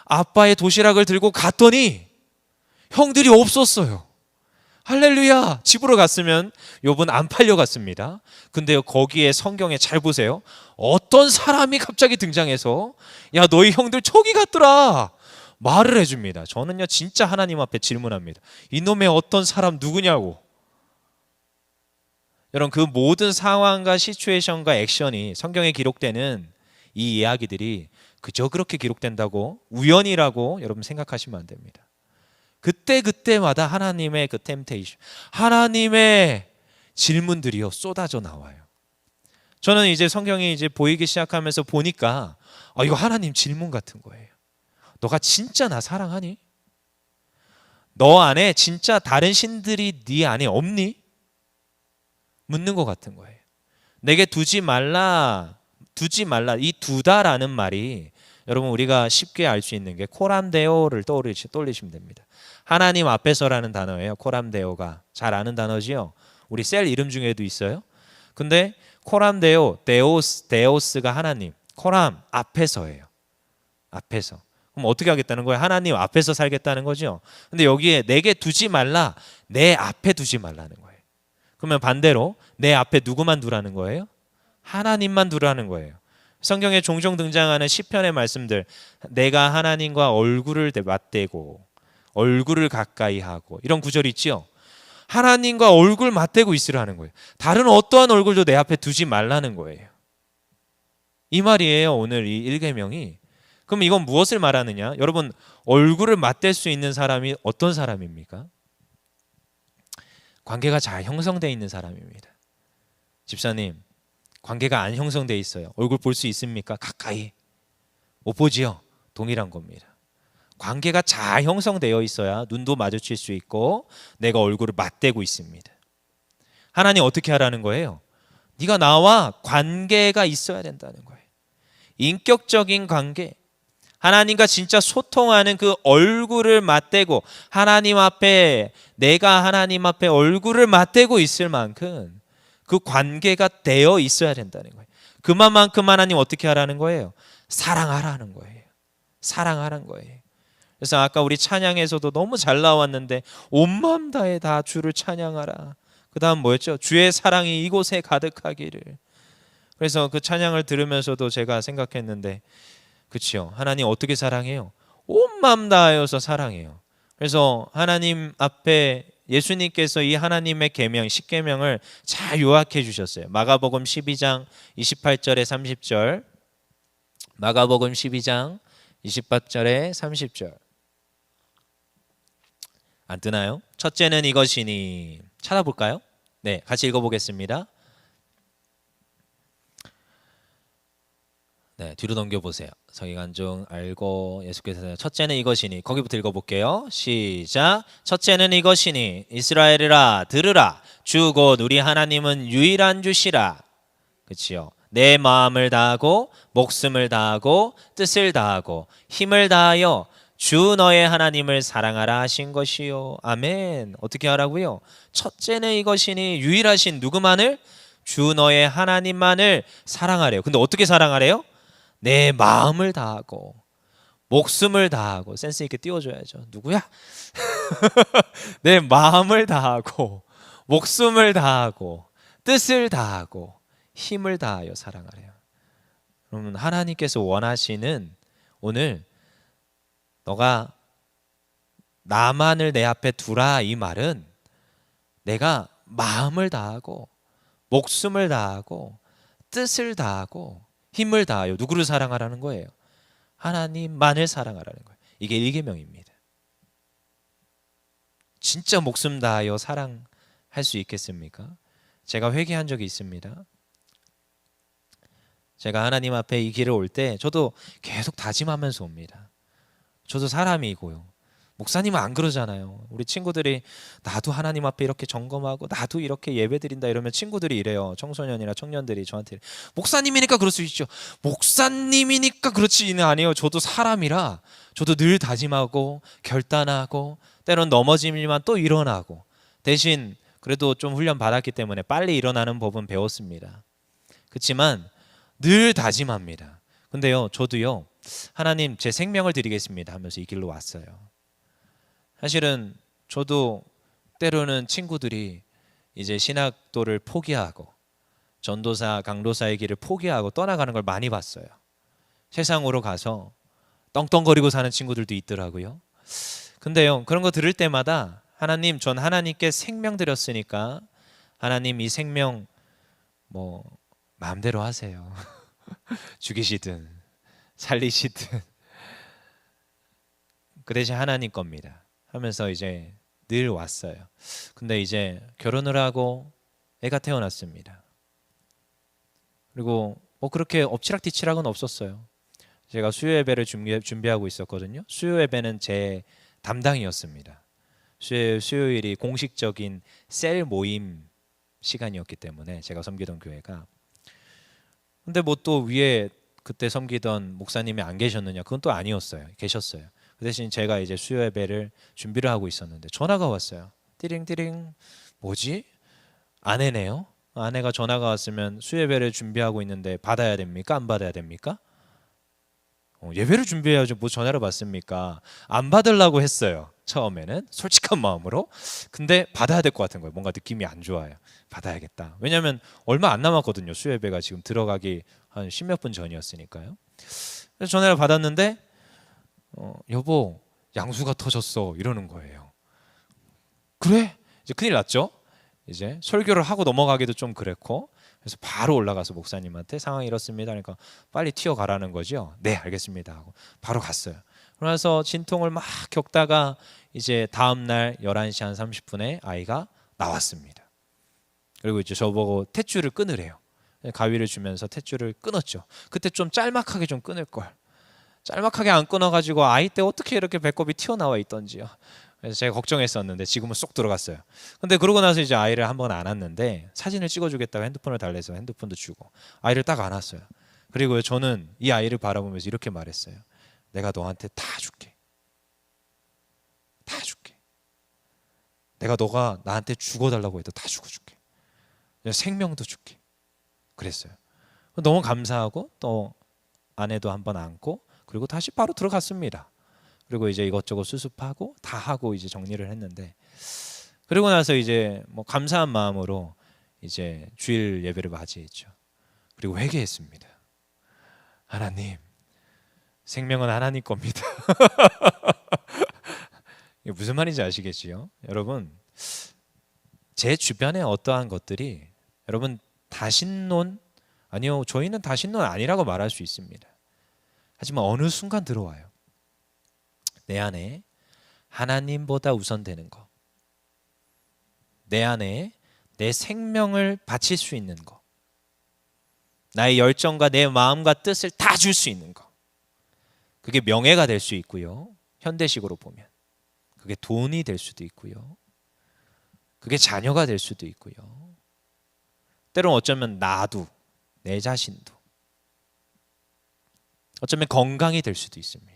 아빠의 도시락을 들고 갔더니 형들이 없었어요. 할렐루야. 집으로 갔으면 욥은 안 팔려갔습니다. 근데요, 거기에 성경에 잘 보세요. 어떤 사람이 갑자기 등장해서 야, 너희 형들 저기 갔더라 말을 해줍니다. 저는요, 진짜 하나님 앞에 질문합니다. 이놈의 어떤 사람 누구냐고. 여러분, 그 모든 상황과 시츄에이션과 액션이 성경에 기록되는 이 이야기들이 그저 그렇게 기록된다고 우연이라고 여러분 생각하시면 안 됩니다. 그때마다 하나님의 그 템테이션, 하나님의 질문들이요, 쏟아져 나와요. 저는 이제 성경이 이제 보이기 시작하면서 보니까 이거 하나님 질문 같은 거예요. 너가 진짜 나 사랑하니? 너 안에 진짜 다른 신들이 네 안에 없니? 묻는 것 같은 거예요. 내게 두지 말라 이 두다라는 말이, 여러분, 우리가 쉽게 알 수 있는 게 코람데오를 떠올리시면 됩니다. 하나님 앞에서라는 단어예요. 코람데오가 잘 아는 단어지요. 우리 셀 이름 중에도 있어요. 근데 코람데오, 데오스가 하나님, 코람 앞에서예요. 앞에서. 그럼 어떻게 하겠다는 거예요? 하나님 앞에서 살겠다는 거죠. 근데 여기에 내게 두지 말라, 내 앞에 두지 말라는 거예요. 그러면 반대로 내 앞에 누구만 두라는 거예요? 하나님만 두라는 거예요. 성경에 종종 등장하는 시편의 말씀들, 내가 하나님과 얼굴을 맞대고 얼굴을 가까이 하고, 이런 구절이 있죠. 하나님과 얼굴 맞대고 있으라는 거예요. 다른 어떠한 얼굴도 내 앞에 두지 말라는 거예요. 이 말이에요, 오늘 이 1계명이. 그럼 이건 무엇을 말하느냐? 여러분, 얼굴을 맞댈 수 있는 사람이 어떤 사람입니까? 관계가 잘 형성되어 있는 사람입니다. 집사님, 관계가 안 형성되어 있어요. 얼굴 볼 수 있습니까? 가까이 못 보지요? 동일한 겁니다. 관계가 잘 형성되어 있어야 눈도 마주칠 수 있고 내가 얼굴을 맞대고 있습니다. 하나님 어떻게 하라는 거예요? 네가 나와 관계가 있어야 된다는 거예요. 인격적인 관계, 하나님과 진짜 소통하는 그 얼굴을 맞대고, 하나님 앞에, 내가 하나님 앞에 얼굴을 맞대고 있을 만큼 그 관계가 되어 있어야 된다는 거예요. 그만큼 하나님 어떻게 하라는 거예요? 사랑하라는 거예요. 사랑하라는 거예요. 그래서 아까 우리 찬양에서도 너무 잘 나왔는데 온 마음 다해 다 주를 찬양하라. 그 다음 뭐였죠? 주의 사랑이 이곳에 가득하기를. 그래서 그 찬양을 들으면서도 제가 생각했는데, 그치요, 하나님 어떻게 사랑해요? 온 마음 다하여서 사랑해요. 그래서 하나님 앞에 예수님께서 이 하나님의 계명, 십계명을 잘 요약해 주셨어요. 마가복음 12장 28절에 30절. 마가복음 12장 28절에 30절. 안 뜨나요? 첫째는 이것이니. 찾아볼까요? 네, 같이 읽어보겠습니다. 네, 뒤로 넘겨보세요. 서기관중 알고 예수께서 첫째는 이것이니. 거기부터 읽어볼게요. 시작. 첫째는 이것이니 이스라엘이라 들으라. 주 곧 우리 하나님은 유일한 주시라. 그치요? 내 마음을 다하고 목숨을 다하고 뜻을 다하고 힘을 다하여 주 너의 하나님을 사랑하라 하신 것이요. 아멘. 어떻게 하라고요? 첫째는 이것이니 유일하신 누구만을? 주 너의 하나님만을 사랑하래요. 근데 어떻게 사랑하래요? 내 마음을 다하고 목숨을 다하고. 센스 있게 띄워줘야죠. 누구야? 내 마음을 다하고 목숨을 다하고 뜻을 다하고 힘을 다하여 사랑하래요. 그러면 하나님께서 원하시는, 오늘 너가 나만을 내 앞에 두라 이 말은 내가 마음을 다하고 목숨을 다하고 뜻을 다하고 힘을 다하여 누구를 사랑하라는 거예요? 하나님만을 사랑하라는 거예요. 이게 일계명입니다. 진짜 목숨 다하여 사랑할 수 있겠습니까? 제가 회개한 적이 있습니다. 제가 하나님 앞에 이 길을 올 때 저도 계속 다짐하면서 옵니다. 저도 사람이고요. 목사님은 안 그러잖아요. 우리 친구들이 나도 하나님 앞에 이렇게 점검하고 나도 이렇게 예배드린다 이러면 친구들이 이래요. 청소년이나 청년들이 저한테, 목사님이니까 그럴 수 있죠. 목사님이니까 그렇지는 아니에요. 저도 사람이라 저도 늘 다짐하고 결단하고 때론 넘어지지만 또 일어나고, 대신 그래도 좀 훈련 받았기 때문에 빨리 일어나는 법은 배웠습니다. 그렇지만 늘 다짐합니다. 근데요, 저도요, 하나님 제 생명을 드리겠습니다 하면서 이 길로 왔어요. 사실은 저도 때로는 친구들이 이제 신학도를 포기하고 전도사, 강도사의 길을 포기하고 떠나가는 걸 많이 봤어요. 세상으로 가서 떵떵거리고 사는 친구들도 있더라고요. 근데요, 그런 거 들을 때마다 하나님, 전 하나님께 생명 드렸으니까 하나님 이 생명 뭐 마음대로 하세요. 죽이시든 살리시든 그 대신 하나님 겁니다 하면서 이제 늘 왔어요. 근데 이제 결혼을 하고 애가 태어났습니다. 그리고 뭐 그렇게 엎치락뒤치락은 없었어요. 제가 수요 예배를 준비하고 있었거든요. 수요 예배는 제 담당이었습니다. 수요일이 공식적인 셀 모임 시간이었기 때문에 제가 섬기던 교회가. 근데 뭐 또 위에 그때 섬기던 목사님이 안 계셨느냐? 그건 또 아니었어요. 계셨어요. 그 대신 제가 이제 수요 예배를 준비를 하고 있었는데 전화가 왔어요. 띠링띠링. 뭐지? 아내네요. 아내가 전화가 왔으면 수요 예배를 준비하고 있는데 받아야 됩니까? 안 받아야 됩니까? 예배를 준비해야죠. 뭐 전화를 받습니까? 안 받으려고 했어요. 처음에는 솔직한 마음으로. 근데 받아야 될 것 같은 거예요. 뭔가 느낌이 안 좋아요. 받아야겠다. 왜냐하면 얼마 안 남았거든요. 수요 예배가 지금 들어가기 한 10몇 분 전이었으니까요. 그래서 전화를 받았는데 여보, 양수가 터졌어 이러는 거예요. 그래? 이제 큰일 났죠. 이제 설교를 하고 넘어가기도 좀 그랬고, 그래서 바로 올라가서 목사님한테 상황이 이렇습니다. 그러니까 빨리 튀어가라는 거죠. 네, 알겠습니다 하고 바로 갔어요. 그러면서 진통을 막 겪다가 이제 다음 날 11시 한 30분에 아이가 나왔습니다. 그리고 이제 저보고 탯줄을 끊으래요. 가위를 주면서 탯줄을 끊었죠. 그때 좀 짤막하게 좀 끊을 걸. 짤막하게 안 끊어가지고 아이 때 어떻게 이렇게 배꼽이 튀어나와 있던지요. 그래서 제가 걱정했었는데 지금은 쏙 들어갔어요. 근데 그러고 나서 이제 아이를 한번 안았는데 사진을 찍어주겠다고 핸드폰을 달래서 핸드폰도 주고 아이를 딱 안았어요. 그리고 저는 이 아이를 바라보면서 이렇게 말했어요. 내가 너한테 다 줄게. 다 줄게. 내가 너가 나한테 죽어달라고 해도 다 죽어줄게. 생명도 줄게. 그랬어요. 너무 감사하고 또 아내도 한번 안고 그리고 다시 바로 들어갔습니다. 그리고 이제 이것저것 수습하고 다 하고 이제 정리를 했는데, 그리고 나서 이제 뭐 감사한 마음으로 이제 주일 예배를 맞이했죠. 그리고 회개했습니다. 하나님, 생명은 하나님 겁니다. 이게 무슨 말인지 아시겠지요? 여러분, 제 주변에 어떠한 것들이 여러분 다신론, 아니요, 저희는 다신론 아니라고 말할 수 있습니다. 하지만 어느 순간 들어와요. 내 안에 하나님보다 우선되는 거, 내 안에 내 생명을 바칠 수 있는 거, 나의 열정과 내 마음과 뜻을 다 줄 수 있는 거, 그게 명예가 될 수 있고요, 현대식으로 보면 그게 돈이 될 수도 있고요, 그게 자녀가 될 수도 있고요, 때로는 어쩌면 나도, 내 자신도, 어쩌면 건강이 될 수도 있습니다.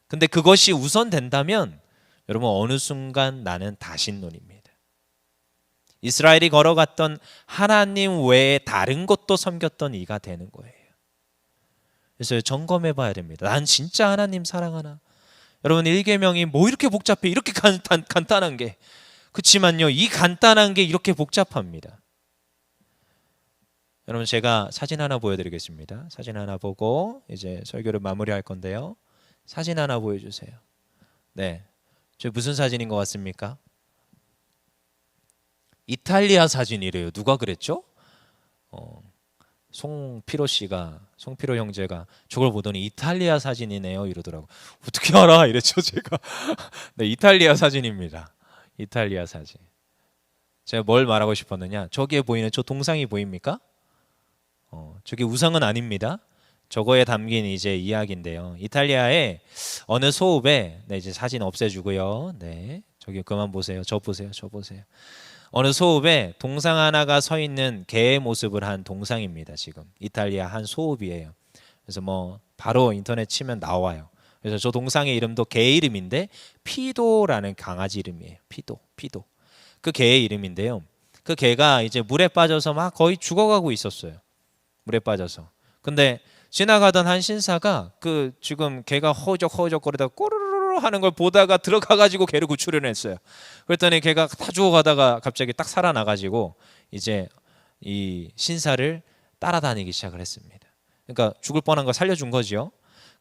근데 그것이 우선된다면 여러분 어느 순간 나는 다신론입니다. 이스라엘이 걸어갔던 하나님 외에 다른 것도 섬겼던 이가 되는 거예요. 그래서 점검해 봐야 됩니다. 난 진짜 하나님 사랑하나? 여러분, 일계명이 뭐 이렇게 복잡해? 이렇게 간단한 게. 그렇지만요, 이 간단한 게 이렇게 복잡합니다. 여러분, 제가 사진 하나 보여드리겠습니다. 사진 하나 보고 이제 설교를 마무리할 건데요. 사진 하나 보여주세요. 네, 저 무슨 사진인 것 같습니까? 이탈리아 사진이래요. 누가 그랬죠? 송피로 씨가, 송피로 형제가 저걸 보더니 이탈리아 사진이네요 이러더라고. 어떻게 알아? 이랬죠 제가. 네, 이탈리아 사진입니다. 이탈리아 사진. 제가 뭘 말하고 싶었느냐? 저기에 보이는 저 동상이 보입니까? 저게 우상은 아닙니다. 저거에 담긴 이제 이야기인데요. 이탈리아의 어느 소읍에, 네, 이제 사진 없애주고요. 네, 저기 그만 보세요. 저 보세요. 저 보세요. 어느 소읍에 동상 하나가 서 있는 개의 모습을 한 동상입니다. 지금 이탈리아 한 소읍이에요. 그래서 뭐 바로 인터넷 치면 나와요. 그래서 저 동상의 이름도 개 이름인데 피도라는 강아지 이름이에요. 피도. 그 개의 이름인데요. 그 개가 이제 물에 빠져서 막 거의 죽어가고 있었어요. 물에 빠져서. 근데 지나가던 한 신사가 그 지금 개가 허우적거리다 꼬르르르 하는 걸 보다가 들어가가지고 개를 구출을 했어요. 그랬더니 개가 다 죽어가다가 갑자기 딱 살아나가지고 이제 이 신사를 따라다니기 시작을 했습니다. 그러니까 죽을 뻔한 거 살려준 거죠.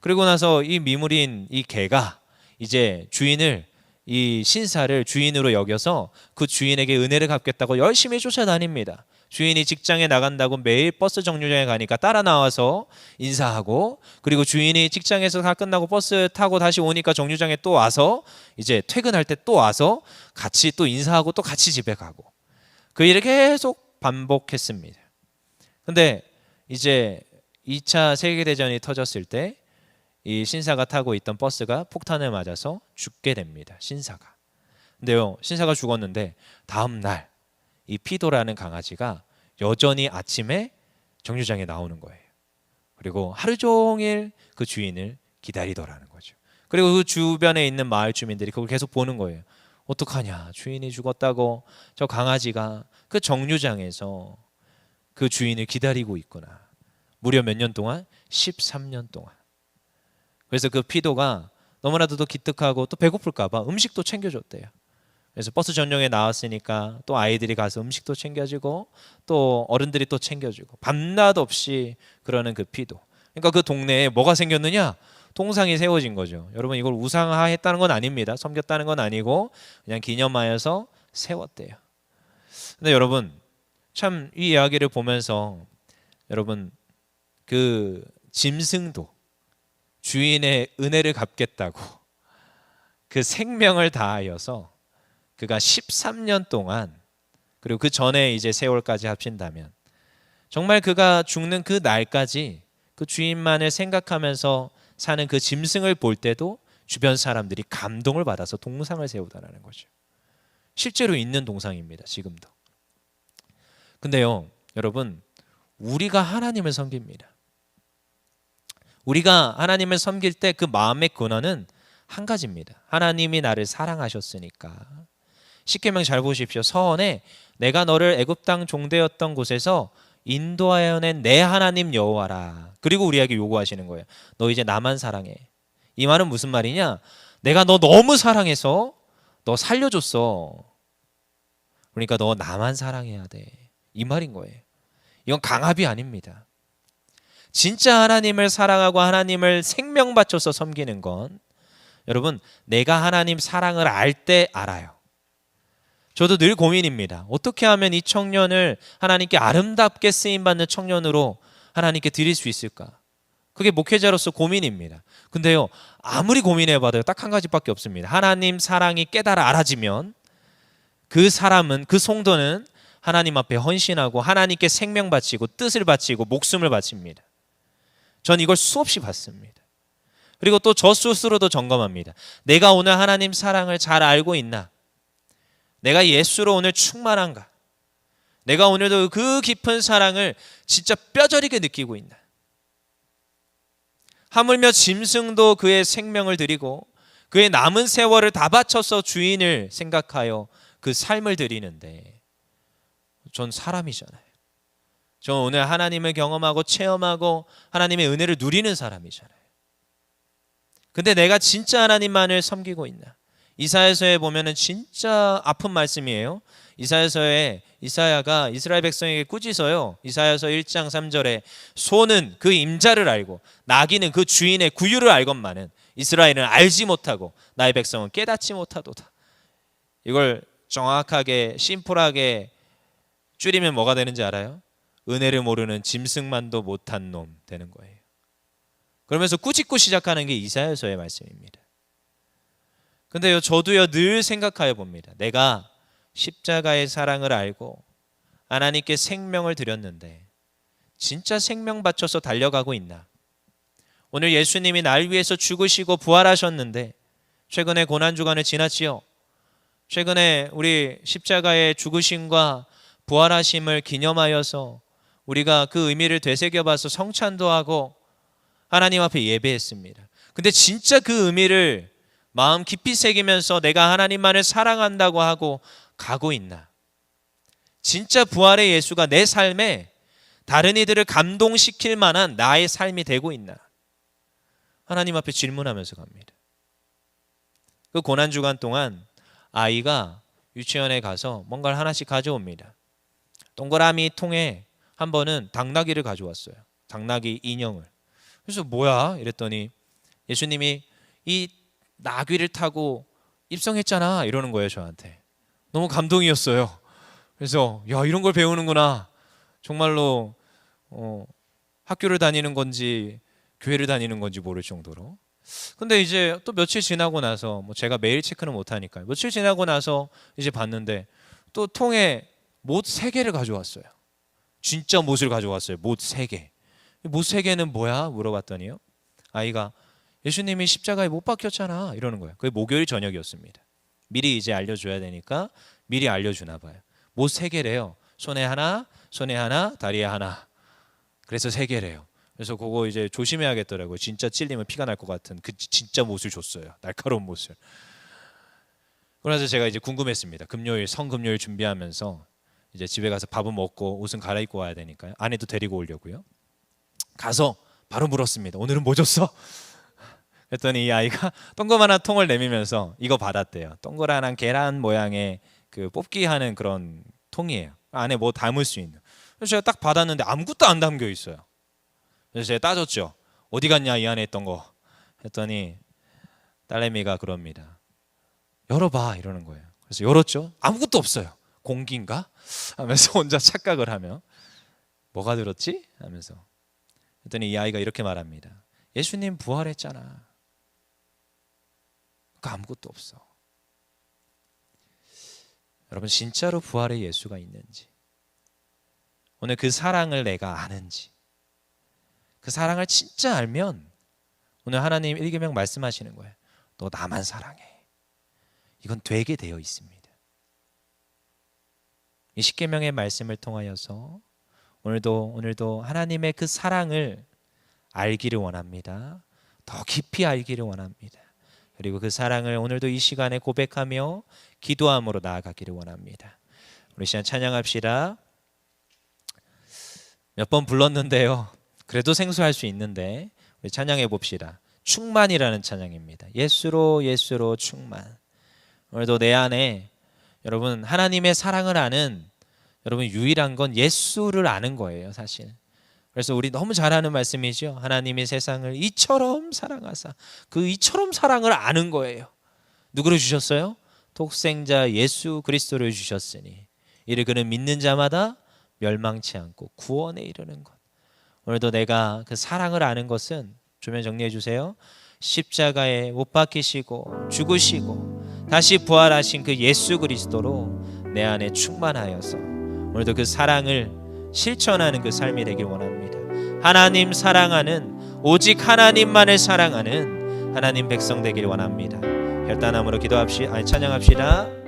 그리고 나서 이 미물인 이 개가 이제 주인을, 이 신사를 주인으로 여겨서 그 주인에게 은혜를 갚겠다고 열심히 쫓아다닙니다. 주인이 직장에 나간다고 매일 버스 정류장에 가니까 따라 나와서 인사하고, 그리고 주인이 직장에서 다 끝나고 버스 타고 다시 오니까 정류장에 또 와서 이제 퇴근할 때 또 와서 같이 또 인사하고 또 같이 집에 가고, 그 일을 계속 반복했습니다. 근데 이제 2차 세계대전이 터졌을 때 이 신사가 타고 있던 버스가 폭탄을 맞아서 죽게 됩니다. 신사가. 근데요, 신사가 죽었는데 다음 날 이 피도라는 강아지가 여전히 아침에 정류장에 나오는 거예요. 그리고 하루 종일 그 주인을 기다리더라는 거죠. 그리고 그 주변에 있는 마을 주민들이 그걸 계속 보는 거예요. 어떡하냐, 주인이 죽었다고 저 강아지가 그 정류장에서 그 주인을 기다리고 있구나. 무려 몇 년 동안? 13년 동안. 그래서 그 피도가 너무나도 또 기특하고 또 배고플까 봐 음식도 챙겨줬대요. 그래서 버스 전용에 나왔으니까 또 아이들이 가서 음식도 챙겨주고 또 어른들이 또 챙겨주고 밤낮 없이 그러는 그 피도. 그러니까 그 동네에 뭐가 생겼느냐? 동상이 세워진 거죠. 여러분, 이걸 우상화했다는 건 아닙니다. 섬겼다는 건 아니고 그냥 기념하여서 세웠대요. 근데 여러분, 참 이 이야기를 보면서 여러분, 그 짐승도 주인의 은혜를 갚겠다고 그 생명을 다하여서 그가 13년 동안, 그리고 그 전에 이제 세월까지 합친다면 정말 그가 죽는 그 날까지 그 주인만을 생각하면서 사는 그 짐승을 볼 때도 주변 사람들이 감동을 받아서 동상을 세우다라는 거죠. 실제로 있는 동상입니다. 지금도. 근데요, 여러분, 우리가 하나님을 섬깁니다. 우리가 하나님을 섬길 때 그 마음의 근원은 한 가지입니다. 하나님이 나를 사랑하셨으니까. 십계명 잘 보십시오. 서원에 내가 너를 애굽 땅 종되었던 곳에서 인도하여 낸 내 하나님 여호와라. 그리고 우리에게 요구하시는 거예요. 너 이제 나만 사랑해. 이 말은 무슨 말이냐? 내가 너 너무 사랑해서 너 살려줬어. 그러니까 너 나만 사랑해야 돼. 이 말인 거예요. 이건 강압이 아닙니다. 진짜 하나님을 사랑하고 하나님을 생명 바쳐서 섬기는 건 여러분, 내가 하나님 사랑을 알 때 알아요. 저도 늘 고민입니다. 어떻게 하면 이 청년을 하나님께 아름답게 쓰임받는 청년으로 하나님께 드릴 수 있을까? 그게 목회자로서 고민입니다. 근데요, 아무리 고민해봐도 딱 한 가지밖에 없습니다. 하나님 사랑이 깨달아 알아지면 그 사람은, 그 성도는 하나님 앞에 헌신하고 하나님께 생명 바치고 뜻을 바치고 목숨을 바칩니다. 전 이걸 수없이 봤습니다. 그리고 또 저 스스로도 점검합니다. 내가 오늘 하나님 사랑을 잘 알고 있나? 내가 예수로 오늘 충만한가? 내가 오늘도 그 깊은 사랑을 진짜 뼈저리게 느끼고 있나? 하물며 짐승도 그의 생명을 드리고 그의 남은 세월을 다 바쳐서 주인을 생각하여 그 삶을 드리는데 전 사람이잖아요. 저 오늘 하나님을 경험하고 체험하고 하나님의 은혜를 누리는 사람이잖아요. 근데 내가 진짜 하나님만을 섬기고 있나? 이사야서에 보면은 진짜 아픈 말씀이에요. 이사야서에 이사야가 이스라엘 백성에게 꾸짖어요. 이사야서 1장 3절에 소는 그 임자를 알고 나귀는 그 주인의 구유를 알건만은 이스라엘은 알지 못하고 나의 백성은 깨닫지 못하도다. 이걸 정확하게 심플하게 줄이면 뭐가 되는지 알아요? 은혜를 모르는 짐승만도 못한 놈 되는 거예요. 그러면서 꾸짖고 시작하는 게 이사야서의 말씀입니다. 근데요, 저도요 늘 생각하여 봅니다. 내가 십자가의 사랑을 알고 하나님께 생명을 드렸는데 진짜 생명 바쳐서 달려가고 있나? 오늘 예수님이 날 위해서 죽으시고 부활하셨는데 최근에 고난주간을 지났지요. 최근에 우리 십자가의 죽으심과 부활하심을 기념하여서 우리가 그 의미를 되새겨봐서 성찬도 하고 하나님 앞에 예배했습니다. 근데 진짜 그 의미를 마음 깊이 새기면서 내가 하나님만을 사랑한다고 하고 가고 있나? 진짜 부활의 예수가 내 삶에 다른 이들을 감동시킬 만한 나의 삶이 되고 있나? 하나님 앞에 질문하면서 갑니다. 그 고난주간 동안 아이가 유치원에 가서 뭔가를 하나씩 가져옵니다. 동그라미 통에 한 번은 당나귀를 가져왔어요. 당나귀 인형을. 그래서 뭐야? 이랬더니 예수님이 이 나귀를 타고 입성했잖아 이러는 거예요. 저한테. 너무 감동이었어요. 그래서 야, 이런 걸 배우는구나. 정말로 학교를 다니는 건지 교회를 다니는 건지 모를 정도로. 근데 이제 또 며칠 지나고 나서 뭐 제가 매일 체크는 못하니까요. 며칠 지나고 나서 이제 봤는데 또 통에 못 3개를 가져왔어요. 진짜 못을 가져왔어요. 못 3개. 못 3개는 뭐야? 물어봤더니요, 아이가 예수님이 십자가에 못 박혔잖아 이러는 거예요. 그게 목요일 저녁이었습니다. 미리 이제 알려줘야 되니까 미리 알려주나 봐요. 못 3개래요. 손에 하나, 다리에 하나. 그래서 3개래요. 그래서 그거 이제 조심해야겠더라고요. 진짜 찔리면 피가 날 것 같은 그 진짜 못을 줬어요. 날카로운 못을. 그래서 제가 이제 궁금했습니다. 금요일 성금요일 준비하면서 이제 집에 가서 밥은 먹고 옷은 갈아입고 와야 되니까요. 아내도 데리고 오려고요. 가서 바로 물었습니다. 오늘은 뭐 줬어? 그랬더니 이 아이가 동그만한 통을 내밀면서 이거 받았대요. 동그란한 계란 모양의 그 뽑기 하는 그런 통이에요. 안에 뭐 담을 수 있는. 그래서 제가 딱 받았는데 아무것도 안 담겨 있어요. 그래서 제가 따졌죠. 어디 갔냐 이 안에 있던 거. 했더니 딸내미가 그럽니다. 열어봐 이러는 거예요. 그래서 열었죠. 아무것도 없어요. 공기인가? 하면서 혼자 착각을 하며 뭐가 들었지? 하면서 했더니 이 아이가 이렇게 말합니다. 예수님 부활했잖아. 아무것도 없어. 여러분 진짜로 부활의 예수가 있는지, 오늘 그 사랑을 내가 아는지, 그 사랑을 진짜 알면 오늘 하나님 1계명 말씀하시는 거예요. 너 나만 사랑해. 이건 되게 되어 있습니다. 이 10계명의 말씀을 통하여서 오늘도 하나님의 그 사랑을 알기를 원합니다. 더 깊이 알기를 원합니다. 그리고 그 사랑을 오늘도 이 시간에 고백하며 기도함으로 나아가기를 원합니다. 우리 시간 찬양합시다. 몇 번 불렀는데요. 그래도 생소할 수 있는데 우리 찬양해 봅시다. 충만이라는 찬양입니다. 예수로 예수로 충만. 오늘도 내 안에 여러분 하나님의 사랑을 아는 여러분 유일한 건 예수를 아는 거예요, 사실. 그래서 우리 너무 잘 아는 말씀이죠. 하나님이 세상을 이처럼 사랑하사. 그 이처럼 사랑을 아는 거예요. 누구를 주셨어요? 독생자 예수 그리스도를 주셨으니 이를 그는 믿는 자마다 멸망치 않고 구원에 이르는 것. 오늘도 내가 그 사랑을 아는 것은 조면 정리해 주세요. 십자가에 못 박히시고 죽으시고 다시 부활하신 그 예수 그리스도로 내 안에 충만하여서 오늘도 그 사랑을 실천하는 그 삶이 되길 원합니다. 하나님 사랑하는, 오직 하나님만을 사랑하는 하나님 백성 되길 원합니다. 결단함으로 찬양합시다.